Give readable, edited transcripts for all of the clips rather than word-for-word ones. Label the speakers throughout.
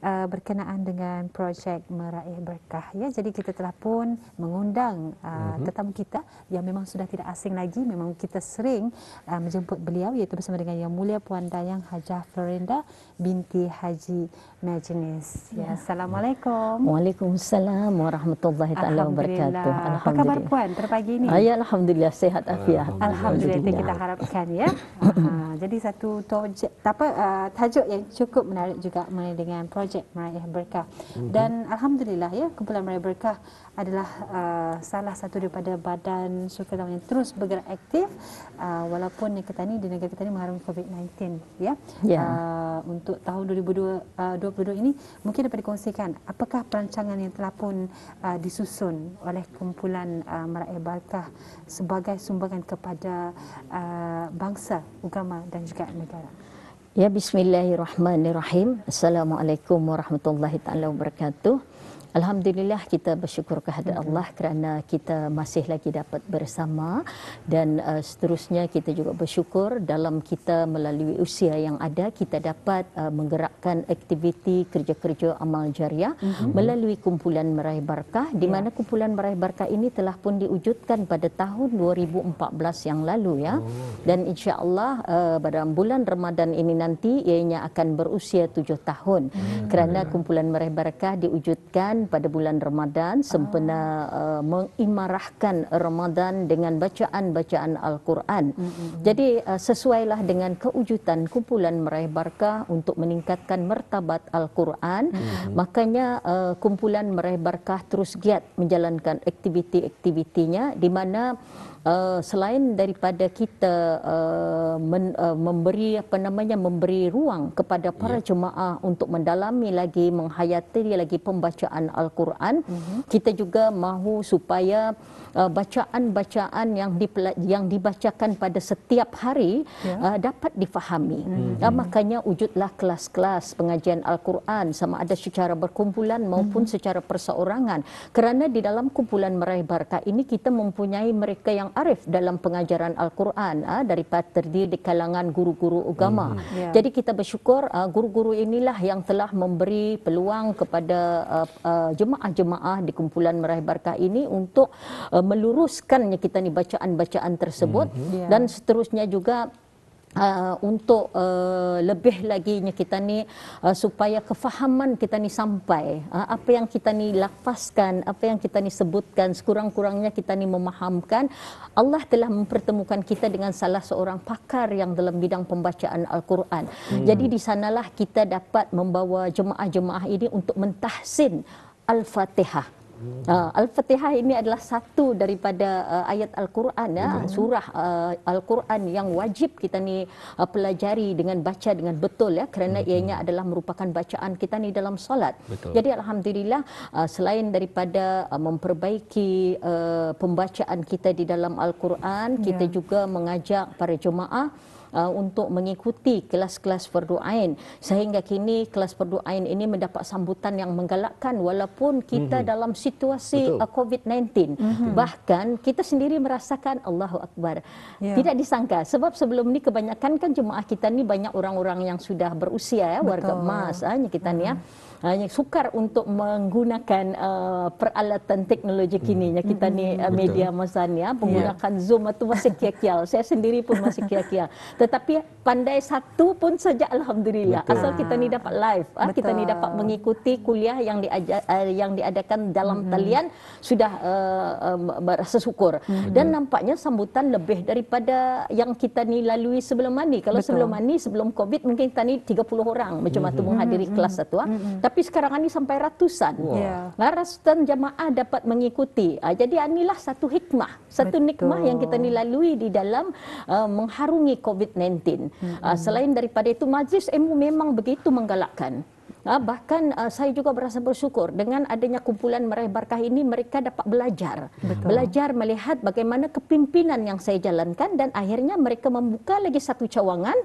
Speaker 1: berkenaan dengan projek Meraih Berkah ya. Jadi kita telah pun mengundang tetamu kita yang memang sudah tidak asing lagi, memang kita sering menjemput beliau, iaitu bersama dengan Yang Mulia Puan Dayang Hajah Florinda binti Haji Majenis. Ya, Assalamualaikum.
Speaker 2: Waalaikumsalam warahmatullahi taala wabarakatuh.
Speaker 1: Alhamdulillah. Apa kabar Puan terpagi ini?
Speaker 2: Ya, alhamdulillah sehat afiat.
Speaker 1: Alhamdulillah, itu kita harapkan ya. Jadi satu tajuk yang cukup menarik juga mengenai dengan projek Meraih Berkah. Dan alhamdulillah ya, kumpulan Meraih Berkah adalah salah satu daripada badan sukarelawan yang terus bergerak aktif walaupun kita ni di negara kita ni mengharungi COVID-19 ya. Untuk tahun 2022 ini mungkin dapat dikongsikan apakah perancangan yang telah pun disusun oleh kumpulan Meraih Berkah sebagai sumbangan kepada bangsa, agama dan juga negara.
Speaker 2: Ya, bismillahirrahmanirrahim. Assalamualaikum warahmatullahi taala wabarakatuh. Alhamdulillah, kita bersyukur kehadrat Allah kerana kita masih lagi dapat bersama, dan seterusnya kita juga bersyukur dalam kita melalui usia yang ada kita dapat menggerakkan aktiviti kerja-kerja amal jariah melalui kumpulan Meraih Berkah, di mana kumpulan Meraih Berkah ini telah pun diwujudkan pada tahun 2014 yang lalu ya. Dan insya-Allah pada bulan Ramadan ini nanti ianya akan berusia 7 tahun. Kerana kumpulan Meraih Berkah diwujudkan pada bulan Ramadan sempena mengimarahkan Ramadan dengan bacaan-bacaan Al-Quran. Jadi sesuailah dengan kewujudan kumpulan Meraih Berkah untuk meningkatkan martabat Al-Quran. Makanya kumpulan Meraih Berkah terus giat menjalankan aktiviti-aktivitinya, di mana selain daripada kita memberi ruang kepada para jemaah untuk mendalami lagi, menghayati lagi pembacaan Al-Quran, kita juga mahu supaya bacaan-bacaan yang dibacakan pada setiap hari dapat difahami. Makanya wujudlah kelas-kelas pengajian Al-Quran, sama ada secara berkumpulan maupun secara perseorangan. Kerana di dalam kumpulan Meraih Berkah ini kita mempunyai mereka yang arif dalam pengajaran Al-Quran, daripada terdiri di kalangan guru-guru agama. Jadi kita bersyukur guru-guru inilah yang telah memberi peluang kepada jemaah-jemaah di kumpulan Meraih Berkah ini untuk meluruskannya kita ni bacaan-bacaan tersebut, dan seterusnya juga untuk lebih lagi kita ni supaya kefahaman kita ni sampai, apa yang kita ni lafazkan, apa yang kita ni sebutkan, sekurang-kurangnya kita ni memahamkan. Allah telah mempertemukan kita dengan salah seorang pakar yang dalam bidang pembacaan Al-Quran. Jadi di sanalah kita dapat membawa jemaah-jemaah ini untuk mentahsin Al-Fatihah. Al-Fatihah ini adalah satu daripada ayat Al-Quran ya, surah Al-Quran yang wajib kita ni pelajari dengan baca dengan betul ya, kerana ianya adalah merupakan bacaan kita ni dalam solat. Jadi alhamdulillah, selain daripada memperbaiki pembacaan kita di dalam Al-Quran, kita juga mengajak para jemaah untuk mengikuti kelas-kelas fardu ain, sehingga kini kelas fardu ain ini mendapat sambutan yang menggalakkan walaupun kita dalam situasi COVID-19. Bahkan kita sendiri merasakan Allahu Akbar. Tidak disangka, sebab sebelum ni kebanyakan kan jemaah kita ni banyak orang-orang yang sudah berusia ya, warga emas kita ni ya. Hanya sukar untuk menggunakan peralatan teknologi kini. Kita ni media masa ni menggunakan Zoom itu masih kial-kial. Saya sendiri pun masih kial-kial. Tetapi pandai satu pun saja alhamdulillah. Asal kita ni dapat live, kita ni dapat mengikuti kuliah yang diadakan dalam talian, sudah berasa syukur. Dan nampaknya sambutan lebih daripada yang kita ni lalui sebelum ni. Kalau sebelum ni, sebelum Covid, mungkin kita ni 30 orang macam tu menghadiri kelas satu. Tapi sekarang ini sampai ratusan. Ratusan jamaah dapat mengikuti. Jadi inilah satu hikmah, satu nikmah yang kita ni lalui di dalam mengharungi COVID-19. Selain daripada itu, majlis ilmu memang begitu menggalakkan. Bahkan saya juga berasa bersyukur dengan adanya kumpulan Meraih Berkah ini, mereka dapat belajar. Belajar melihat bagaimana kepimpinan yang saya jalankan, dan akhirnya mereka membuka lagi satu cawangan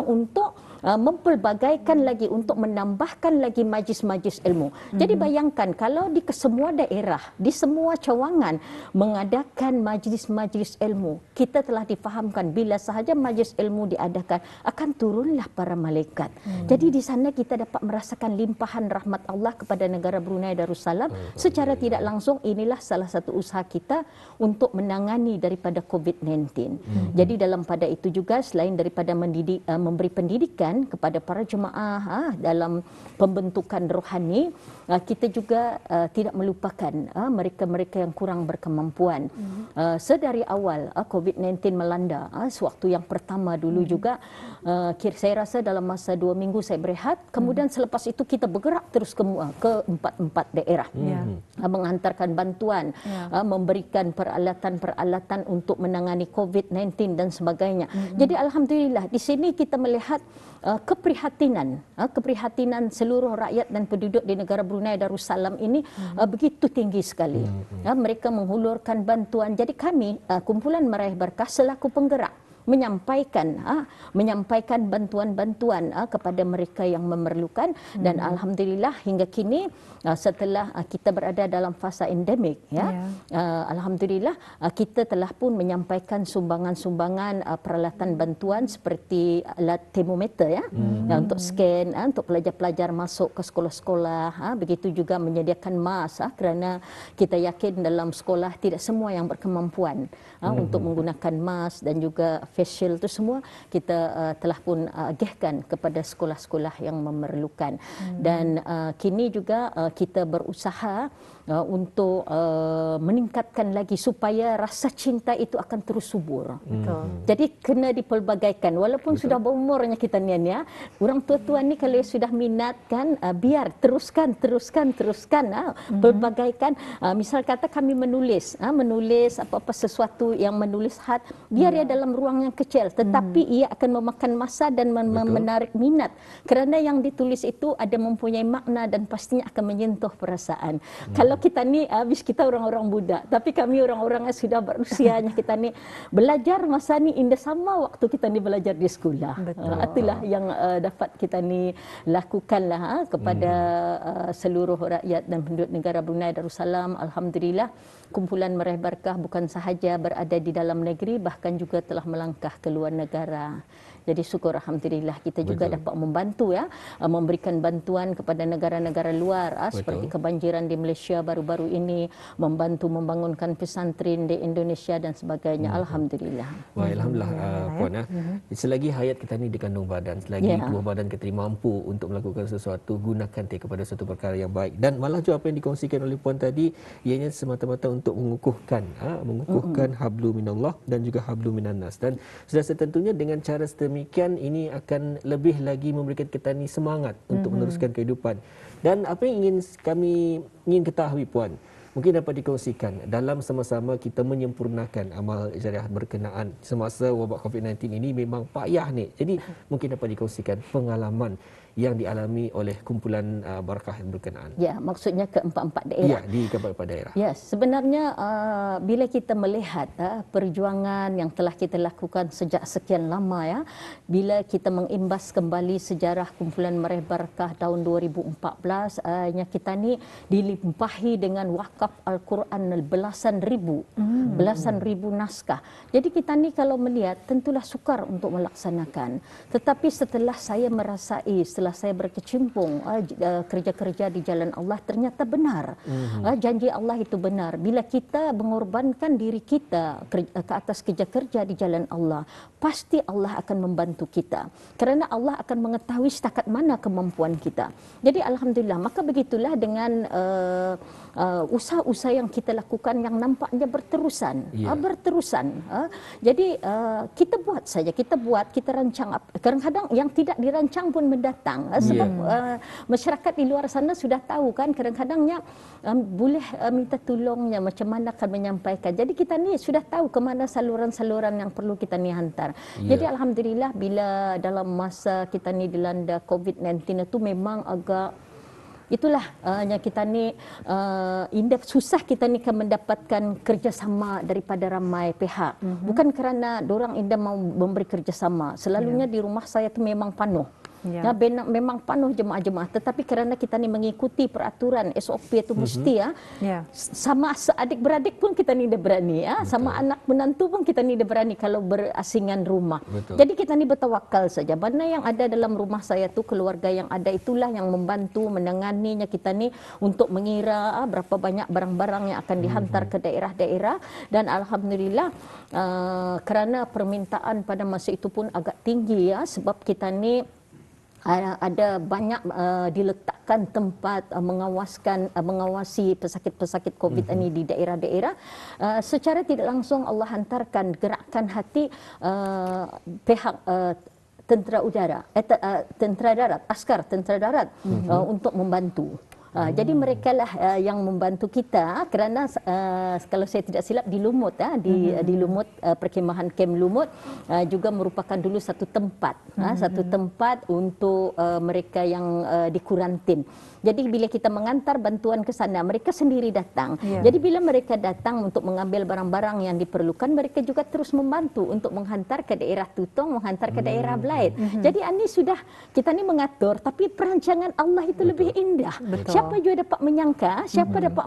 Speaker 2: untuk mempelbagaikan lagi untuk menambahkan lagi majlis-majlis ilmu. Jadi bayangkan kalau di semua daerah, di semua cawangan mengadakan majlis-majlis ilmu, kita telah difahamkan bila sahaja majlis ilmu diadakan akan turunlah para malaikat. Jadi di sana kita dapat merasakan limpahan rahmat Allah kepada negara Brunei Darussalam secara tidak langsung. Inilah salah satu usaha kita untuk menangani daripada COVID-19. Jadi dalam pada itu juga selain daripada memberi pendidikan kepada para jemaah dalam pembentukan rohani, kita juga tidak melupakan mereka-mereka yang kurang berkemampuan. Sedari awal COVID-19 melanda, sewaktu yang pertama dulu juga, saya rasa dalam masa 2 minggu saya berehat, kemudian selepas itu kita bergerak terus ke 4 daerah, menghantarkan bantuan, memberikan peralatan-peralatan untuk menangani COVID-19 dan sebagainya. Jadi alhamdulillah di sini kita melihat keprihatinan seluruh rakyat dan penduduk di negara Brunei Darussalam ini begitu tinggi sekali. Mereka menghulurkan bantuan. Jadi kami kumpulan Meraih Berkah selaku penggerak menyampaikan bantuan-bantuan kepada mereka yang memerlukan, dan alhamdulillah hingga kini setelah kita berada dalam fasa endemik alhamdulillah kita telah pun menyampaikan sumbangan-sumbangan peralatan bantuan seperti alat termometer untuk scan untuk pelajar-pelajar masuk ke sekolah-sekolah, begitu juga menyediakan mask kerana kita yakin dalam sekolah tidak semua yang berkemampuan untuk menggunakan mask, dan juga face shield itu semua kita telah pun agihkan kepada sekolah-sekolah yang memerlukan. Dan kini juga kita berusaha untuk meningkatkan lagi supaya rasa cinta itu akan terus subur. Jadi kena dipelbagaikan walaupun sudah berumurnya kita ni ya. Orang tua-tua ni kalau sudah minat kan biar teruskan pelbagaikan. Misal kata kami menulis apa-apa sesuatu yang menulis khat, biar ia dalam ruang yang kecil tetapi ia akan memakan masa dan menarik minat kerana yang ditulis itu ada mempunyai makna dan pastinya akan menyentuh perasaan. Kalau kita ni habis kita orang-orang muda, tapi kami orang-orang yang sudah berusianya kita ni belajar masa ni indah sama waktu kita ni belajar di sekolah. Itulah yang dapat kita ni lakukanlah kepada seluruh rakyat dan penduduk negara Brunei Darussalam. Alhamdulillah kumpulan Meraih Berkah bukan sahaja berada di dalam negeri, bahkan juga telah melangkah ke luar negara. Jadi syukur alhamdulillah kita juga dapat membantu memberikan bantuan kepada negara-negara luar seperti kebanjiran di Malaysia baru-baru ini, membantu membangunkan pesantren di Indonesia dan sebagainya. Alhamdulillah.
Speaker 3: Wah, alhamdulillah puan selagi hayat kita ni dikandung badan, selagi tubuh badan kita ni mampu untuk melakukan sesuatu, gunakan kepada suatu perkara yang baik. Dan malah juga apa yang dikongsikan oleh puan tadi ianya semata-mata untuk mengukuhkan hablu minallah dan juga hablu minannas. Dan sudah setentunya dengan cara demikian ini akan lebih lagi memberikan kita ni semangat untuk meneruskan kehidupan. Dan apa yang kami ingin ketahui puan, mungkin dapat dikongsikan dalam sama-sama kita menyempurnakan amal jariah berkenaan semasa wabak COVID-19 ini memang payah ni. Jadi mungkin dapat dikongsikan pengalaman yang dialami oleh kumpulan Barakah yang berkenaan.
Speaker 2: Ya, maksudnya ke 4 daerah.
Speaker 3: Ya, di ke-4 daerah.
Speaker 2: Ya, sebenarnya bila kita melihat perjuangan yang telah kita lakukan sejak sekian lama bila kita mengimbas kembali sejarah kumpulan Meraih Barakah tahun 2014, kita ni dilimpahi dengan wakaf Al-Quran belasan ribu naskah. Jadi kita ni kalau melihat tentulah sukar untuk melaksanakan. Tetapi setelah saya merasai, setelah saya berkecimpung kerja-kerja di jalan Allah, ternyata benar. Janji Allah itu benar. Bila kita mengorbankan diri kita ke atas kerja-kerja di jalan Allah, pasti Allah akan membantu kita. Kerana Allah akan mengetahui setakat mana kemampuan kita. Jadi alhamdulillah, maka begitulah dengan usaha-usaha yang kita lakukan yang nampaknya berterusan. Jadi kita buat saja, kita rancang. Kadang-kadang yang tidak dirancang pun mendatang. Sebab masyarakat di luar sana sudah tahu kan, kadang-kadangnya boleh minta tolongnya macam mana akan menyampaikan. Jadi kita ni sudah tahu ke mana saluran-saluran yang perlu kita ni hantar. Jadi alhamdulillah bila dalam masa kita ni dilanda COVID-19 itu memang agak itulah yang kita ni susah kita ni kan mendapatkan kerjasama daripada ramai pihak. Bukan kerana dorang indah mau memberi kerjasama. Selalunya di rumah saya tu memang penuh.
Speaker 1: Ya.
Speaker 2: Memang penuh jemaah-jemaah, tetapi kerana kita ni mengikuti peraturan SOP itu mesti
Speaker 1: Ya.
Speaker 2: sama adik-beradik pun kita ni dah berani, sama anak menantu pun kita ni dah berani kalau berasingan rumah.
Speaker 3: Betul.
Speaker 2: Jadi kita ni bertawakal saja. Mana yang ada dalam rumah saya tu, keluarga yang ada itulah yang membantu menanganinya kita ni untuk mengira berapa banyak barang-barang yang akan dihantar ke daerah-daerah. Dan alhamdulillah kerana permintaan pada masa itu pun agak tinggi sebab kita ni ada banyak diletakkan tempat mengawasi pesakit-pesakit COVID ini di daerah-daerah. Secara tidak langsung Allah hantarkan gerakan hati pihak tentera udara, tentera darat, askar tentera darat untuk membantu. Jadi mereka lah yang membantu kita kerana kalau saya tidak silap di Lumut di Lumut, perkhemahan kem Lumut juga merupakan dulu satu tempat untuk mereka yang dikurantin. Jadi bila kita mengantar bantuan ke sana, mereka sendiri datang. Jadi bila mereka datang untuk mengambil barang-barang yang diperlukan, mereka juga terus membantu untuk menghantar ke daerah Tutong, menghantar ke daerah Belait. Jadi ini sudah kita ni mengatur, tapi perancangan Allah itu lebih indah. Siapa juga dapat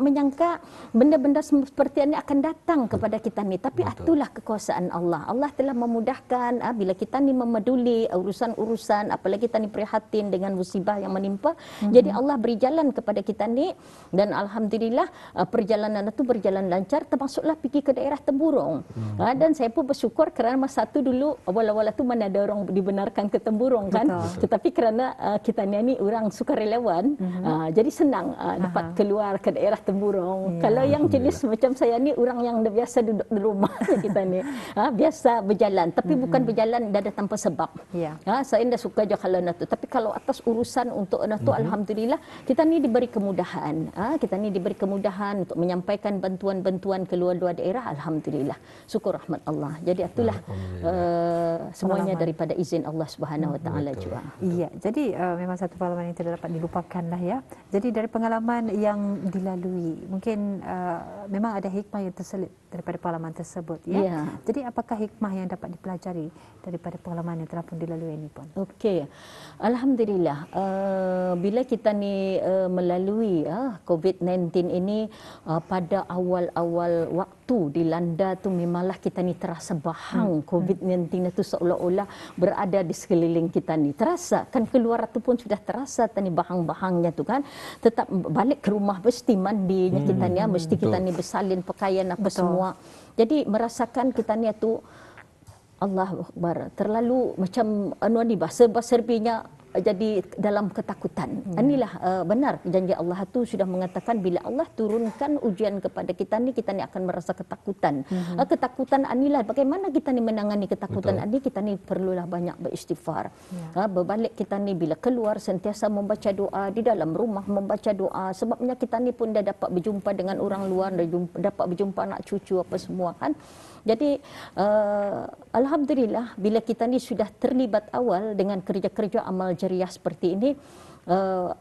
Speaker 2: menyangka benda-benda seperti ini akan datang kepada kita ni. Tapi itulah kekuasaan Allah. Allah telah memudahkan bila kita ni memeduli urusan-urusan, apalagi kita ni prihatin dengan musibah yang menimpa. Jadi Allah beri jalan kepada kita ni, dan alhamdulillah perjalanan itu berjalan lancar, termasuklah pergi ke daerah Temburong. Dan saya pun bersyukur kerana masa tu dulu awal-awal tu mana ada orang dibenarkan ke Temburong kan. Tetapi kerana kita ni orang sukarelawan, jadi senang dapat keluar ke daerah Temburong. Kalau yang jenis macam saya ni orang yang dah biasa duduk di rumah kita ni, biasa berjalan, tapi bukan berjalan dah ada tanpa sebab. Saya dah suka je kalau nak tu. Tapi kalau atas urusan untuk anak tu, alhamdulillah kita ni diberi kemudahan. Kita ni diberi kemudahan untuk menyampaikan bantuan-bantuan ke luar-luar daerah. Alhamdulillah. Syukur rahmat Allah. Jadi itulah semuanya daripada izin Allah Subhanahu Wa Taala juga.
Speaker 1: Iya, jadi memang satu pengalaman yang tidak dapat dilupakan lah ya. Jadi dari pengalaman yang dilalui, mungkin memang ada hikmah yang terselit daripada pengalaman tersebut ya. Jadi apakah hikmah yang dapat dipelajari daripada pengalaman yang telah pun dilalui ini pun?
Speaker 2: Okey. Alhamdulillah. Bila kita ni melalui COVID-19 ini pada awal-awal waktu dilanda tu, memanglah kita ni terasa bahang COVID-19 itu seolah-olah berada di sekeliling kita ni. Terasa kan keluar tu pun sudah terasa tani bahang-bahangnya tu kan. Tetap balik ke rumah mesti mandinya kita ni, mesti kita ni bersalin pakaian apa semua. Jadi merasakan kita ni tu Allahu Akbar, terlalu macam serba-serbinya jadi dalam ketakutan. Inilah benar janji Allah itu sudah mengatakan bila Allah turunkan ujian kepada kita ni akan merasa ketakutan. Ketakutan inilah bagaimana kita ni menangani ketakutan ini. Kita ni perlulah banyak beristighfar. Berbalik kita ni bila keluar sentiasa membaca doa, di dalam rumah membaca doa, sebabnya kita ni pun dah dapat berjumpa dengan orang luar, dapat berjumpa anak cucu apa semua kan. Jadi alhamdulillah bila kita ni sudah terlibat awal dengan kerja-kerja amal jariah seperti ini,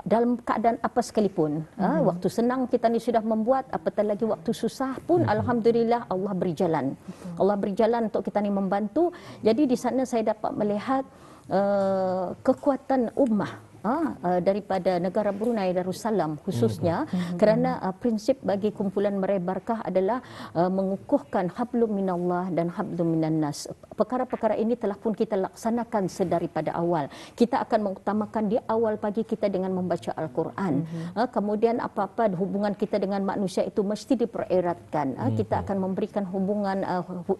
Speaker 2: dalam keadaan apa sekalipun, waktu senang kita ni sudah membuat, apatah lagi waktu susah pun alhamdulillah Allah beri jalan. Allah beri jalan untuk kita ni membantu. Jadi di sana saya dapat melihat kekuatan ummah daripada negara Brunei Darussalam khususnya, kerana prinsip bagi kumpulan Meraih Barkah adalah mengukuhkan hablum minallah dan hablum minannas. Perkara-perkara ini telah pun kita laksanakan sedaripada awal. Kita akan mengutamakan di awal pagi kita dengan membaca Al-Quran. Kemudian apa-apa hubungan kita dengan manusia itu mesti dipereratkan. Kita akan memberikan hubungan,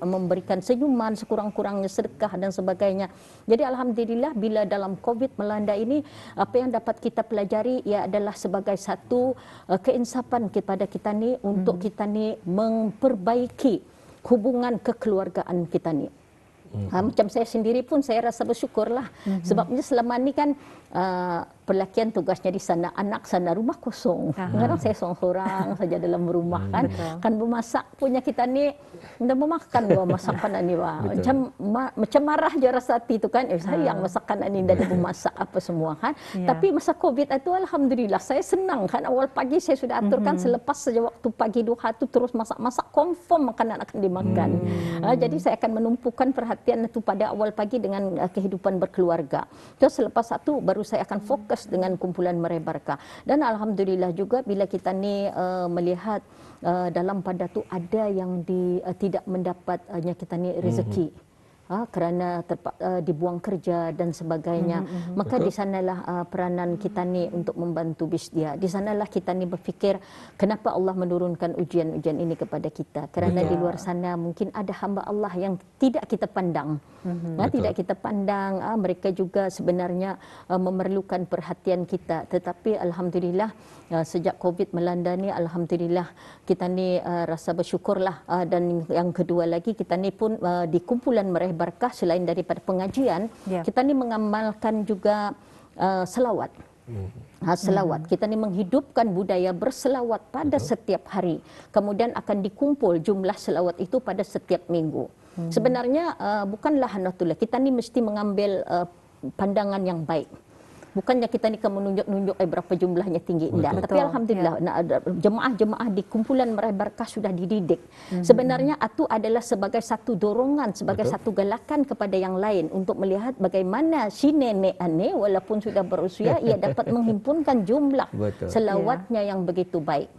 Speaker 2: memberikan senyuman sekurang-kurangnya, sedekah dan sebagainya. Jadi alhamdulillah bila dalam COVID melanda ini, apa yang dapat kita pelajari ia adalah sebagai satu keinsafan kepada kita ni untuk kita ni memperbaiki hubungan kekeluargaan kita ni. Macam saya sendiri pun saya rasa bersyukurlah sebabnya selama ni kan Pelakian tugasnya di sana, anak sana, rumah kosong. Kadang saya seorang saja dalam rumah kan. Kan memasak punya kita ni dah memakan masakan ni macam marah je rasa hati tu kan. Sayang masakan ni dah memasak apa semua kan. Tapi masa Covid itu alhamdulillah saya senang kan. Awal pagi saya sudah aturkan selepas saja waktu pagi duha tu terus masak-masak, confirm makanan akan dimakan. Jadi saya akan menumpukan perhatian itu pada awal pagi dengan kehidupan berkeluarga. Terus selepas satu baru saya akan fokus dengan kumpulan Meraih Berkah. Dan alhamdulillah juga bila kita ni melihat dalam pada tu ada yang tidak mendapat kita ni rezeki. Kerana dibuang kerja dan sebagainya. Maka di sanalah peranan kita ni untuk membantu BISDIA. Di sanalah kita ni berfikir kenapa Allah menurunkan ujian-ujian ini kepada kita. Kerana di luar sana mungkin ada hamba Allah yang tidak kita pandang. Tidak kita pandang. Mereka juga sebenarnya memerlukan perhatian kita. Tetapi alhamdulillah sejak Covid melanda ni alhamdulillah kita ni rasa bersyukurlah. Dan yang kedua lagi kita ni pun di kumpulan Meraih Berkah selain daripada pengajian, kita ni mengamalkan juga selawat. Selawat. Kita ni menghidupkan budaya berselawat pada setiap hari. Kemudian akan dikumpul jumlah selawat itu pada setiap minggu. Sebenarnya bukanlah hanatullah. Kita ni mesti mengambil pandangan yang baik. Bukannya kita ni kan menunjuk-nunjuk berapa jumlahnya tinggi. Tidak. Tapi alhamdulillah jemaah-jemaah di kumpulan Meraih Berkah sudah dididik. Sebenarnya itu adalah sebagai satu dorongan, sebagai satu galakan kepada yang lain untuk melihat bagaimana si nenek ane walaupun sudah berusia ia dapat menghimpunkan jumlah selawatnya yang begitu baik.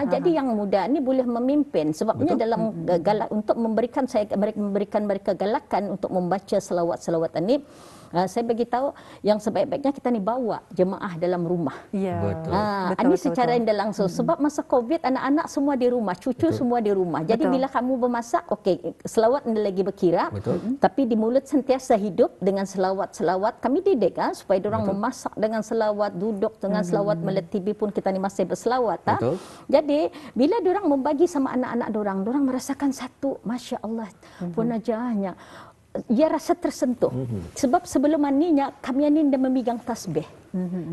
Speaker 2: Jadi yang muda ni boleh memimpin sebabnya dalam untuk memberikan mereka galakan untuk membaca selawat-selawat ini. Saya beritahu yang sebaik-baiknya kita ni bawa jemaah dalam rumah. Ini secara tidak langsung. Sebab masa Covid anak-anak semua di rumah, cucu semua di rumah. Jadi bila kamu bermasak, okey, selawat anda lagi berkira. Tapi di mulut sentiasa hidup dengan selawat-selawat. Kami didik supaya orang memasak dengan selawat, duduk dengan selawat, melihat TV pun kita ni masih berselawat. Jadi bila orang membagi sama anak-anak orang merasakan satu, Masya Allah, punajahnya. Ia rasa tersentuh. Sebab sebelum aninya kami ini dah memegang tasbih.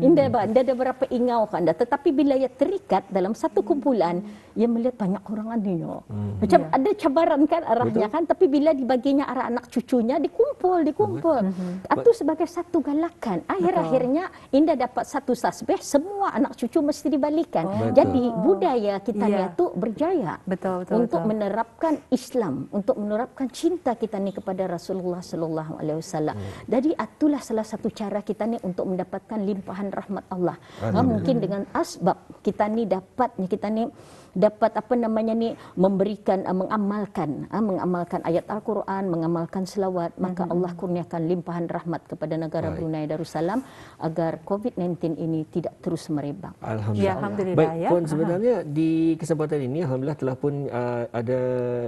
Speaker 2: Indah ada berapa ingau kan. Tetapi bila ia terikat dalam satu kumpulan, ia melihat banyak orang aninya. Macam ada cabaran kan arahnya kan. Tapi bila dibaginya arah anak cucunya, dikumpul. Itu sebagai satu galakan. Akhir-akhirnya Indah dapat satu tasbih, semua anak cucu mesti dibalikan. Jadi budaya kita ni itu berjaya untuk menerapkan Islam, untuk menerapkan cinta kita ni kepada Rasulullah sallallahu alaihi wasallam. Jadi itulah salah satu cara kita ni untuk mendapatkan limpahan rahmat Allah. Mungkin dengan asbab kita ni dapat memberikan mengamalkan ayat Al-Quran, mengamalkan selawat, maka Allah kurniakan limpahan rahmat kepada negara Brunei Darussalam agar COVID-19 ini tidak terus merebak.
Speaker 3: Alhamdulillah. Baik, Puan, sebenarnya di kesempatan ini alhamdulillah telah pun ada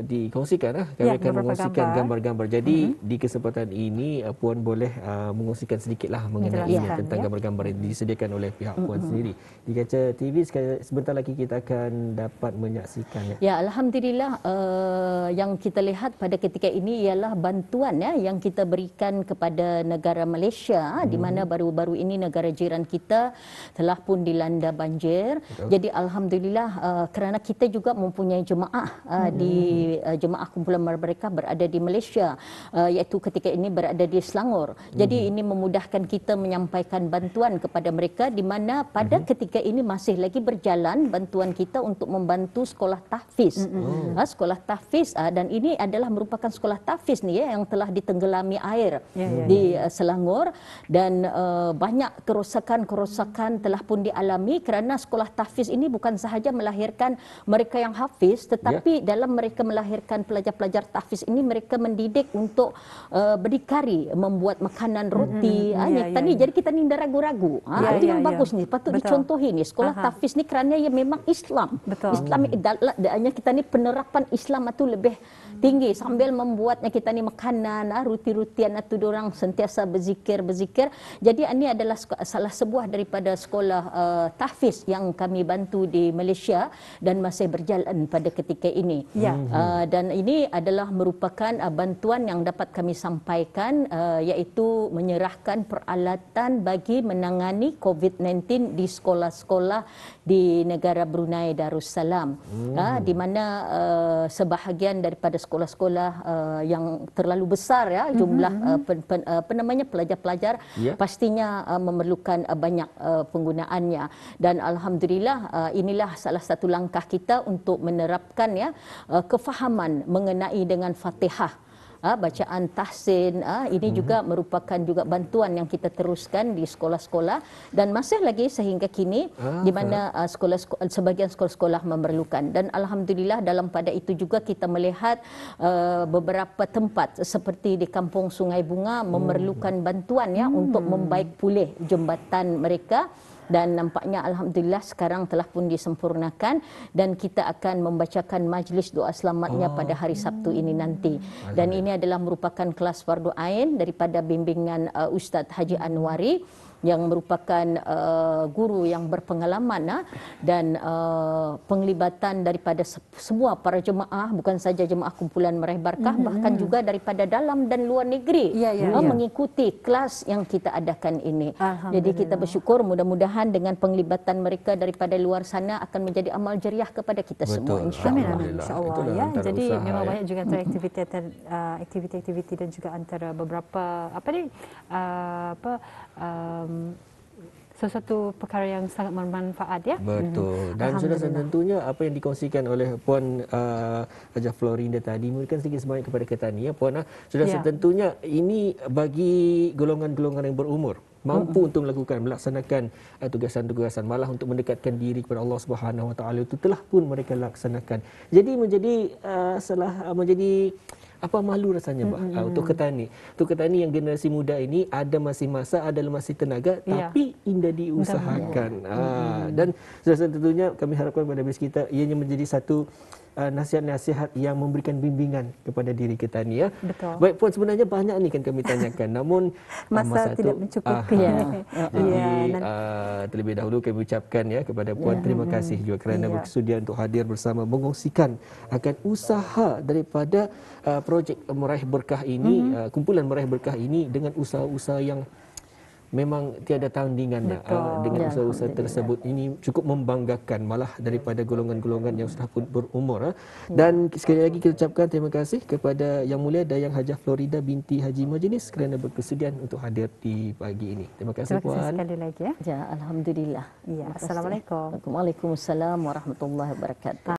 Speaker 3: dikongsikan kami akan mengongsikan gambar-gambar. Jadi di kesempatan ini Puan boleh mengongsikan sedikitlah mengenai tentang gambar-gambar yang disediakan oleh pihak Puan sendiri. Di kaca TV sebentar lagi kita akan dapat menyaksikannya.
Speaker 2: Ya, alhamdulillah yang kita lihat pada ketika ini ialah bantuan yang kita berikan kepada negara Malaysia di mana baru-baru ini negara jiran kita telah pun dilanda banjir. Jadi alhamdulillah kerana kita juga mempunyai jemaah di jemaah kumpulan Meraih Berkah berada di Malaysia, iaitu ketika ini berada di Selangor. Jadi ini memudahkan kita menyampaikan bantuan kepada mereka di mana pada ketika ini masih lagi berjalan bantuan kita untuk membantu sekolah tahfiz. Sekolah tahfiz dan ini adalah merupakan sekolah tahfiz ni yang telah ditenggelami air di Selangor dan banyak kerosakan telah pun dialami kerana sekolah tahfiz ini bukan sahaja melahirkan mereka yang hafiz tetapi dalam mereka melahirkan pelajar-pelajar tahfiz ini mereka mendidik untuk berdikari, membuat makanan roti. Jadi kita ni dah ragu-ragu. Itu yang bagus ni, patut dicontohi ni. Sekolah tahfiz ni kerana ia memang Islam. Islam kita ni penerapan Islam itu lebih tinggi sambil membuatnya kita ni makanan, ruti-rutian itu orang sentiasa berzikir. Jadi ini adalah salah sebuah daripada sekolah tahfiz yang kami bantu di Malaysia dan masih berjalan pada ketika ini. Dan ini adalah merupakan bantuan yang dapat kami sampaikan iaitu menyerahkan peralatan bagi menangani COVID-19 di sekolah-sekolah di negara Brunei Darussalam, di mana sebahagian daripada sekolah-sekolah yang terlalu besar ya jumlah pelajar-pelajar pastinya memerlukan banyak penggunaannya, dan alhamdulillah inilah salah satu langkah kita untuk menerapkan ya kefahaman mengenai dengan Fatihah, bacaan tahsin. Ini juga merupakan juga bantuan yang kita teruskan di sekolah-sekolah dan masih lagi sehingga kini di mana sebahagian sekolah-sekolah memerlukan, dan alhamdulillah dalam pada itu juga kita melihat beberapa tempat seperti di Kampung Sungai Bunga memerlukan bantuan ya untuk membaik pulih jembatan mereka, dan nampaknya alhamdulillah sekarang telah pun disempurnakan dan kita akan membacakan majlis doa selamatnya pada hari Sabtu ini nanti. Dan ini adalah merupakan kelas fardu ain daripada bimbingan Ustaz Haji Anwari yang merupakan guru yang berpengalaman, dan penglibatan daripada semua para jemaah, bukan saja jemaah kumpulan Meraih Berkah, bahkan juga daripada dalam dan luar negeri mengikuti kelas yang kita adakan ini. Jadi kita bersyukur, mudah-mudahan dengan penglibatan mereka daripada luar sana akan menjadi amal jariah kepada kita semua, insya-Allah.
Speaker 1: Insya-Allah ya. Jadi memang banyak juga antara aktiviti dan juga antara beberapa sesuatu perkara yang sangat bermanfaat ya.
Speaker 3: Betul. Dan sudah tentunya apa yang dikongsikan oleh Puan Hajah Florinda tadi memberikan sedikit semangat kepada Ketani ya Puan. Sudah tentunya ini bagi golongan-golongan yang berumur mampu untuk melaksanakan tugasan-tugasan, malah untuk mendekatkan diri kepada Allah Subhanahu Wa Taala itu telah pun mereka laksanakan. Jadi menjadi malu rasanya untuk Ketani. Untuk Ketani yang generasi muda ini ada masih masa, ada masih tenaga, tapi indah diusahakan. Dan tentunya kami harapkan pada bes kita ianya menjadi satu nasihat-nasihat yang memberikan bimbingan kepada diri Ketani ya.
Speaker 1: Betul.
Speaker 3: Baik Puan, sebenarnya banyak ni kan kami tanyakan, namun
Speaker 1: masa tidak mencukupi.
Speaker 3: Jadi terlebih dahulu kami ucapkan ya kepada Puan terima kasih juga kerana bersedia untuk hadir bersama mengongsikan akan usaha daripada projek Meraih Berkah ini, kumpulan Meraih Berkah ini dengan usaha-usaha yang memang tiada tandingan dengan usaha-usaha tersebut. Ini cukup membanggakan malah daripada golongan-golongan yang sudah pun berumur. Dan sekali lagi kita ucapkan terima kasih kepada Yang Mulia Dayang Hajah Florida binti Haji Majlis kerana berkesudian untuk hadir di pagi ini. Terima kasih Puan.
Speaker 1: Terima kasih sekali lagi ya.
Speaker 2: Alhamdulillah.
Speaker 1: Assalamualaikum.
Speaker 2: Waalaikumsalam warahmatullahi wabarakatuh.